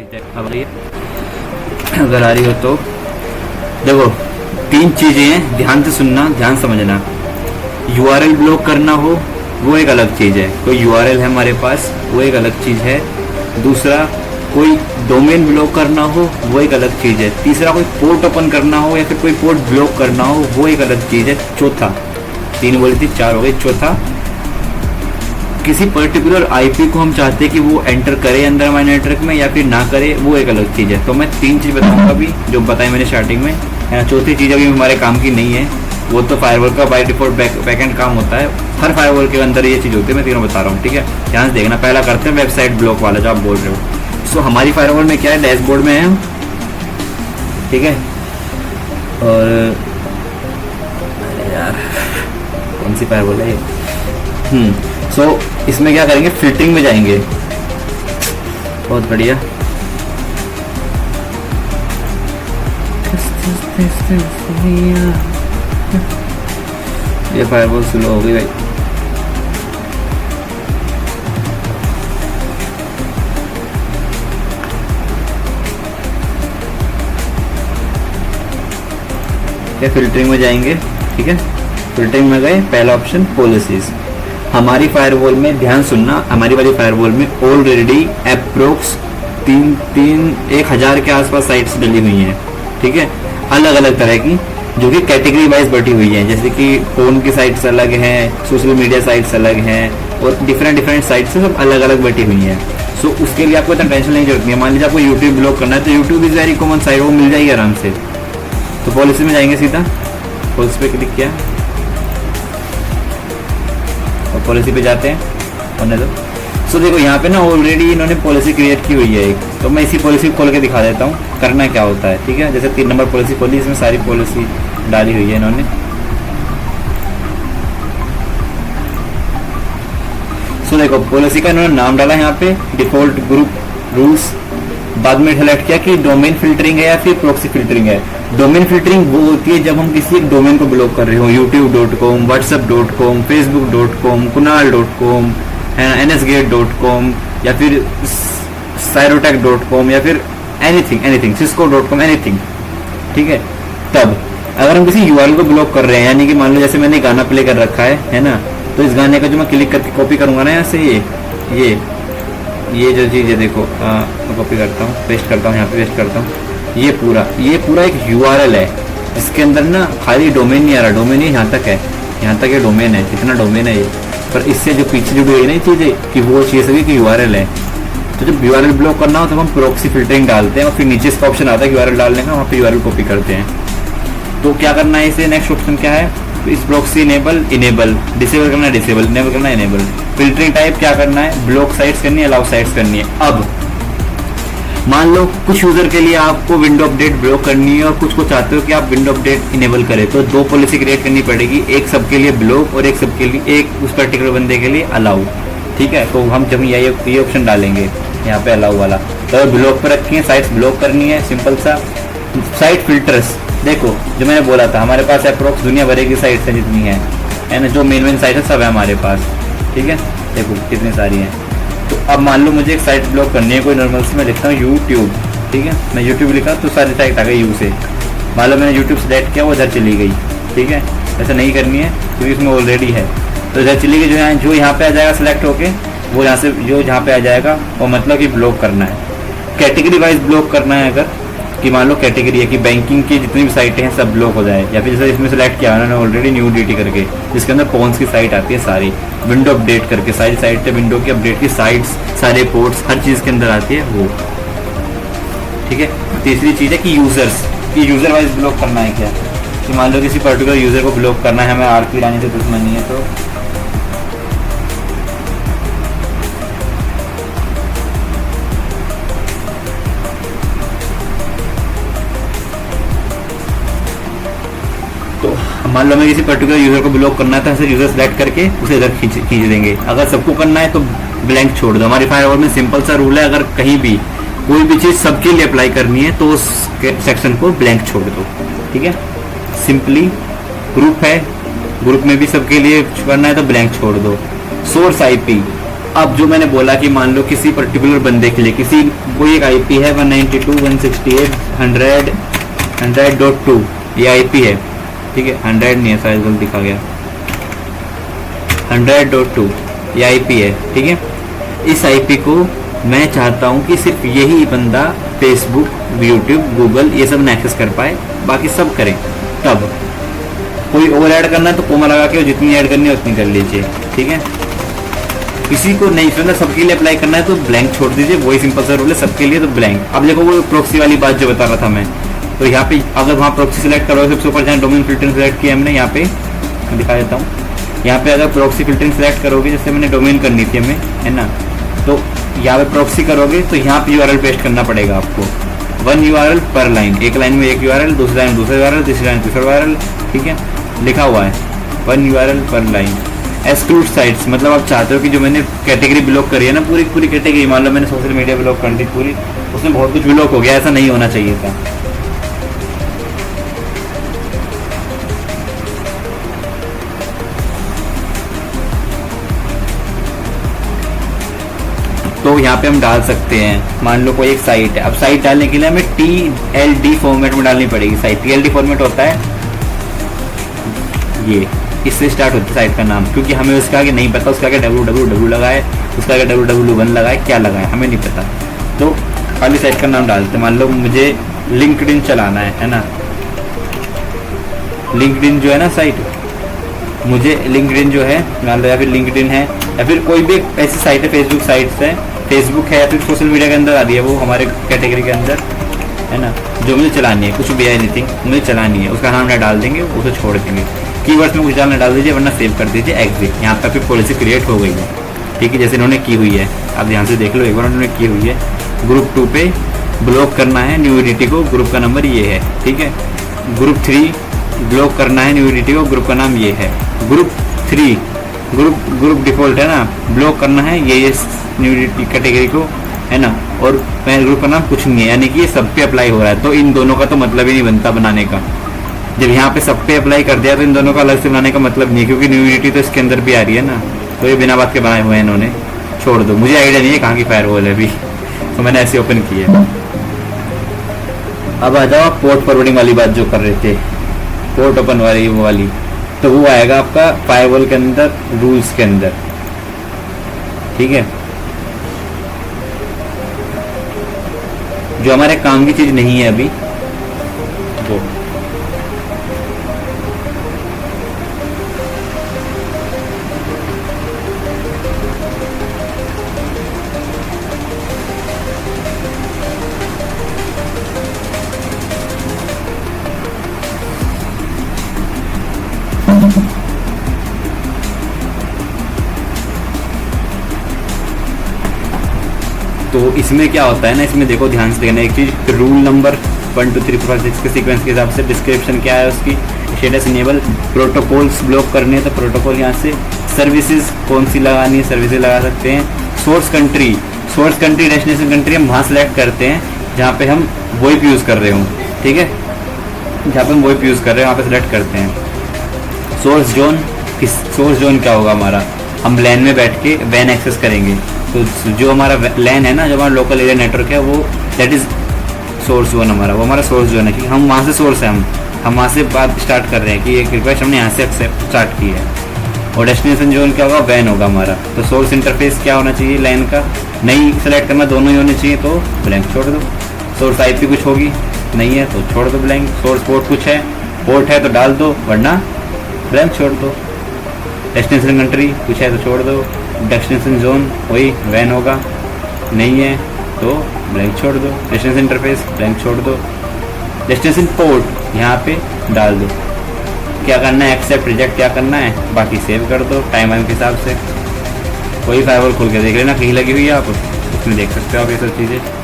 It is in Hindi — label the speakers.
Speaker 1: अब ये अगर आ रही हो तो देखो, तीन चीजें हैं, ध्यान से सुनना, ध्यान समझना। यूआरएल ब्लॉक करना हो वो एक अलग चीज है, कोई यूआरएल है हमारे पास वो एक अलग चीज है। दूसरा, कोई डोमेन ब्लॉक करना हो वो एक अलग चीज है। तीसरा, कोई पोर्ट ओपन करना हो या फिर कोई पोर्ट ब्लॉक करना हो वो एक अलग चीज है। चौथा, तीन बोली थी, चार हो गई। चौथा, किसी पर्टिकुलर आईपी को हम चाहते हैं कि वो एंटर करे अंदर हमारे नेटवर्क में या फिर ना करे, वो एक अलग चीज़ है। तो मैं तीन चीज़ बताऊंगा अभी जो बताई मैंने स्टार्टिंग में, है ना। चौथी चीज़ अभी हमारे काम की नहीं है, वो तो फायरवॉल का बाय डिफॉल्ट बैकएंड काम होता है। हर फायरवॉल के अंदर ये चीज़ होती है, मैं तीनों बता रहा हूँ, ठीक है। ध्यान से देखना। पहला करते हैं वेबसाइट ब्लॉक वाला जो आप बोल रहे हो। सो हमारी फायरवॉल में क्या है, डैशबोर्ड में है हम, ठीक है। और यार कौन सी फायरवॉल है ये? सो इसमें क्या करेंगे, फिल्टरिंग में जाएंगे। बहुत बढ़िया। ये फायरवॉल स्लो हो गई भाई। ये फिल्टरिंग में जाएंगे, ठीक है। फिल्टरिंग में गए, पहला ऑप्शन पॉलिसीज। हमारी फायरवॉल में ध्यान सुनना, हमारी वाली फायरवॉल में ऑलरेडी अप्रोक्स 1000 के आसपास साइट्स डली हुई हैं, ठीक है। अलग अलग तरह की, जो कि कैटेगरी वाइज बटी हुई हैं, जैसे कि फोन की साइट्स अलग हैं, सोशल मीडिया साइट्स अलग हैं, और डिफरेंट साइट्स सब अलग अलग बटी हुई हैं। सो उसके लिए आपको इतना टेंशन नहीं जरूरत नहीं है। मान लीजिए आपको यूट्यूब ब्लॉक करना है तो YouTube is very common site, वो मिल जाएगी आराम से। तो पॉलिसी में जाएंगे, सीधा पॉलिसी पे क्लिक किया और पॉलिसी पे जाते हैं, होने दो। सो देखो यहाँ पे ना ऑलरेडी इन्होंने पॉलिसी क्रिएट की हुई है एक, तो मैं इसी पॉलिसी को खोल के दिखा देता हूँ करना क्या होता है, ठीक है। जैसे 3 नंबर पॉलिसी खोली, इसमें सारी पॉलिसी डाली हुई है इन्होंने। सो देखो पॉलिसी का इन्होंने नाम डाला यहाँ पे, डिफॉल्ट ग्रुप रूल्स। बाद में सेलेक्ट किया कि डोमेन फिल्टरिंग है या फिर प्रॉक्सी फिल्टरिंग है। डोमेन फिल्टरिंग वो होती है जब हम किसी एक डोमेन को ब्लॉक कर रहे हो, youtube.com, whatsapp.com, facebook.com, kunal.com, nsgate.com या फिर cyrotech.com या फिर एनीथिंग cisco.com, एनीथिंग, ठीक है। तब अगर हम किसी यूआरएल को ब्लॉक कर रहे हैं, यानी कि मान लो जैसे मैंने गाना प्ले कर रखा है ना, तो इस गाने का जो मैं क्लिक करके कॉपी करूंगा ना यहाँ से, ये जो चीज़ है देखो, मैं कॉपी करता हूँ, पेस्ट करता हूँ, यहाँ पे पेस्ट करता हूँ। ये पूरा एक यूआरएल है, इसके अंदर ना खाली डोमेन नहीं आ रहा, डोमेन यहाँ तक है, यहाँ तक ये डोमेन है, इतना डोमेन है ये। पर इससे जो पीछे जुड़ी हुई ना चीज़ें कि वो चीज़ सभी कि यूआरएल है। तो जब यूआरएल ब्लॉक करना हो तो हम प्रॉक्सी फिल्टरिंग डालते हैं और फिर नीचे इसका ऑप्शन आता है यूआरएल डालने का, वहाँ पे यूआरएल कॉपी करते हैं। तो क्या करना है इसे, नेक्स्ट ऑप्शन क्या है, इस प्रॉक्सी इनेबल, डिसेबल करना है, डिसेबल, इनेबल करना है, इनेबल। फिल्टरिंग टाइप क्या करना है, ब्लॉक साइट्स करनी है, अलाउ साइट्स करनी है। अब मान लो कुछ यूजर के लिए आपको विंडो अपडेट ब्लॉक करनी है और कुछ को चाहते हो कि आप विंडो अपडेट इनेबल करें, तो 2 पॉलिसी क्रिएट करनी पड़ेगी, एक सबके लिए ब्लॉक और एक सबके लिए, एक उस पर्टिकुलर बंदे के लिए अलाउ, ठीक है। तो हम जब ये ऑप्शन डालेंगे यहाँ पे अलाउ वाला, तो ब्लॉक पर रखी है, साइट्स ब्लॉक करनी है, सिंपल सा। साइट फिल्टर्स, देखो जो मैंने बोला था, हमारे पास अप्रोक्स दुनिया भर की साइट्स है जितनी है ना, जो मेन साइट है सब है हमारे पास, ठीक है। देखो कितनी सारी हैं। तो अब मान लो मुझे एक साइट ब्लॉक करनी है, कोई नॉर्मल से मैं लिखता हूँ यूट्यूब, ठीक है। मैं यूट्यूब लिखा तो सारी साइट आ गई यू से। मान लो मैंने यूट्यूब सेलेक्ट किया, वो इधर चली गई, ठीक है। ऐसा नहीं करनी है क्योंकि इसमें ऑलरेडी है, तो इधर चली गई। जो यहाँ पे आ जाएगा सेलेक्ट होके, वो यहाँ से जो जहाँ पे आ जाएगा वो मतलब कि ब्लॉक करना है। कैटेगरी वाइज ब्लॉक करना है, अगर कि मान लो कैटेगरी है कि बैंकिंग की जितनी भी साइटें हैं सब ब्लॉक हो जाए, या फिर जैसे इसमें सेलेक्ट किया उन्होंने ऑलरेडी न्यू डीटी करके, जिसके अंदर फोन्स की साइट आती है सारी, विंडो अपडेट करके सारी साइट है, विंडो की अपडेट की साइट्स, सारे पोर्ट्स, हर चीज़ के अंदर आती है वो, ठीक है। तीसरी चीज़ है कि यूजर्स की यूजर वाइज ब्लॉक करना है क्या, कि मान लो किसी पर्टिकुलर यूजर को ब्लॉक करना है, हमें आरपी लाने से दुश्मनी है, तो मान लो हमें किसी पर्टिकुलर यूजर को ब्लॉक करना था, यूजर सेलेक्ट करके उसे इधर खींच देंगे। अगर सबको करना है तो ब्लैंक छोड़ दो। हमारी फायरवॉल में सिंपल सा रूल है, अगर कहीं भी कोई भी चीज सबके लिए अप्लाई करनी है तो उस सेक्शन को ब्लैंक छोड़ दो, ठीक है। सिंपली ग्रुप है, ग्रुप में भी सबके लिए करना है तो ब्लैंक छोड़ दो। सोर्स आईपी, अब जो मैंने बोला कि मान लो किसी पर्टिकुलर बंदे के लिए किसी कोई एक आईपी है 192.168 100.2 ये आईपी है, ठीक है, 100 नहीं है शायद गलत दिखा गया, 100.2 ये आईपी है, ठीक है। इस आईपी को मैं चाहता हूँ कि सिर्फ यही बंदा फेसबुक, यूट्यूब, गूगल ये सब ना एक्सेस कर पाए, बाकी सब करें। तब कोई और ऐड करना है तो कोमा लगा के जितनी ऐड करनी है उतनी कर लीजिए, ठीक है। किसी को नहीं करना, सबके लिए अप्लाई करना है तो ब्लैंक छोड़ दीजिए, वही सिंपल सा रूल है सबके लिए, तो ब्लैंक। अब देखो वो प्रोक्सी वाली बात जो बता रहा था मैं, तो यहाँ पे अगर वहाँ प्रोक्सी सिलेक्ट करोगे सबसे ऊपर जहाँ डोमेन फिल्टरिंग सिलेक्ट किया हमने, यहाँ पे दिखा देता हूँ, यहाँ पे अगर प्रोक्सी फिल्टरिंग सिलेक्ट करोगे, जैसे मैंने डोमेन करनी थी हमें, है ना, तो यहाँ पे प्रोक्सी करोगे तो यहाँ पे यूआरएल पेस्ट करना पड़ेगा आपको, 1 यूआरएल पर लाइन, एक लाइन में 1 यूआरएल, दूसरी लाइन दूसरा यूआरएल, तीसरी लाइन तीसरा यूआरएल, ठीक है, लिखा हुआ है 1 यूआरएल पर लाइन। एक्सक्लूड साइट्स मतलब आप चाहते हो कि जो मैंने कैटेगरी ब्लॉक करी है ना, पूरी पूरी कैटेगरी, मान लो मैंने सोशल मीडिया ब्लॉक कर दी पूरी, उसमें बहुत कुछ ब्लॉक हो गया, ऐसा नहीं होना चाहिए था। तो यहाँ पे हम डाल सकते हैं, मान लो कोई एक साइट है, अब साइट डालने के लिए हमें TLD फॉर्मेट में डालनी पड़ेगी साइट। TLD फॉर्मेट होता है ये, इससे स्टार्ट होता है साइट का नाम, क्योंकि हमें उसका आगे नहीं पता, उसका आगे www लगा है, उसका आगे www1 लगा है, क्या लगा है हमें नहीं पता, तो खाली साइट का नाम डालते हैं। मान लो मुझे लिंक्डइन चलाना है ना, लिंक्डइन जो है ना साइट, मुझे लिंक्डइन जो है मान लो, या फिर लिंक्डइन है, या फिर कोई भी ऐसी साइट है, फेसबुक साइट्स है, फेसबुक है या फिर सोशल मीडिया के अंदर आ रही है वो हमारे कैटेगरी के अंदर, है ना, जो मुझे चलानी है, कुछ भी है एनीथिंग मुझे चलानी है, उसका नाम डाल देंगे, उसे छोड़ देंगे। कीवर्ड्स में कुछ डालना डाल दीजिए, वरना सेव कर दीजिए एग्जिट। यहाँ पर फिर पॉलिसी क्रिएट हो गई है, ठीक है, जैसे इन्होंने की हुई है, आप ध्यान से देख लो एक बार, उन्होंने की हुई है। ग्रुप 2 पे ब्लॉक करना है न्यू एडिटी को, ग्रुप का नंबर ये है, ठीक है। ग्रुप 3 ब्लॉक करना है न्यू एडिटी को, ग्रुप का नाम ये है। ग्रुप 3 ग्रुप डिफॉल्ट है ना, ब्लॉक करना है ये न्यू एडिटी कैटेगरी को, है ना, और पहले ग्रुप का नाम कुछ नहीं है, यानी कि ये सब पे अप्लाई हो रहा है, तो इन दोनों का तो मतलब ही नहीं बनता बनाने का। जब यहाँ पे सब पे अप्लाई कर दिया तो इन दोनों का अलग से बनाने का मतलब नहीं है, क्योंकि न्यू एडिटी तो इसके अंदर भी आ रही है ना, तो ये बिना बात के बनाए हुए हैं इन्होंने, छोड़ दो, मुझे आइडिया नहीं है कहाँ की फायरवॉल है अभी, तो मैंने ऐसे ओपन की है। अब आ जाओ आप पोर्ट फॉरवर्डिंग वाली बात जो कर रहे थे, पोर्ट ओपन वाली, तो वो आएगा आपका फायरवॉल के अंदर, रूल्स के अंदर, ठीक है। जो हमारे काम की चीज नहीं है अभी वो, तो इसमें क्या होता है ना, इसमें देखो ध्यान से देखना एक चीज, रूल नंबर 1 2 3 4 5 6 के सीक्वेंस के हिसाब से डिस्क्रिप्शन क्या है उसकी, स्टेटस इनेबल, प्रोटोकॉल्स ब्लॉक करने हैं तो प्रोटोकॉल यहाँ से, सर्विसेज कौन सी लगानी है सर्विसेज लगा सकते हैं, सोर्स कंट्री डेस्टिनेशन कंट्री हम वहाँ सेलेक्ट करते हैं जहाँ पे हम वॉइप यूज़ कर रहे हों, ठीक है, जहाँ पे हम वॉइप यूज़ कर रहे हैं वहाँ पे सेलेक्ट करते हैं। सोर्स जोन क्या होगा हमारा, हम लैन में बैठ के वैन एक्सेस करेंगे, तो जो हमारा लैन है ना, जो हमारा लोकल एरिया नेटवर्क है वो दैट इज सोर्स जोन हमारा, वो हमारा सोर्स जोन है, कि हम वहाँ से सोर्स है, हम वहाँ से बात स्टार्ट कर रहे हैं कि एक रिक्वेस्ट हमने यहाँ से एक्सेप्ट स्टार्ट की है। और डेस्टिनेशन जोन क्या होगा, वैन होगा हमारा। तो सोर्स इंटरफेस क्या होना चाहिए लैन का, नहीं सेलेक्ट करना, दोनों ही होने चाहिए, तो ब्लैंक छोड़ दो। सोर्स आईपी कुछ होगी, नहीं है तो छोड़ दो ब्लैंक। सोर्स पोर्ट कुछ है, पोर्ट है तो डाल दो, वरना ब्लैंक छोड़ दो। डेस्टिनेशन कंट्री कुछ है तो छोड़ दो। डेस्टिनेशन जोन वही वैन होगा, नहीं है तो ब्लैंक छोड़ दो। डेस्टिनेशन इंटरफेस ब्लैंक छोड़ दो। डेस्टिनेशन पोर्ट यहाँ पे डाल दो। क्या करना है, एक्सेप्ट रिजेक्ट क्या करना है, बाकी सेव कर दो टाइम के हिसाब से। कोई फायरवॉल खोल के देख लेना, कहीं लगी हुई है आप उसमें देख सकते हो आप ये सब चीज़ें।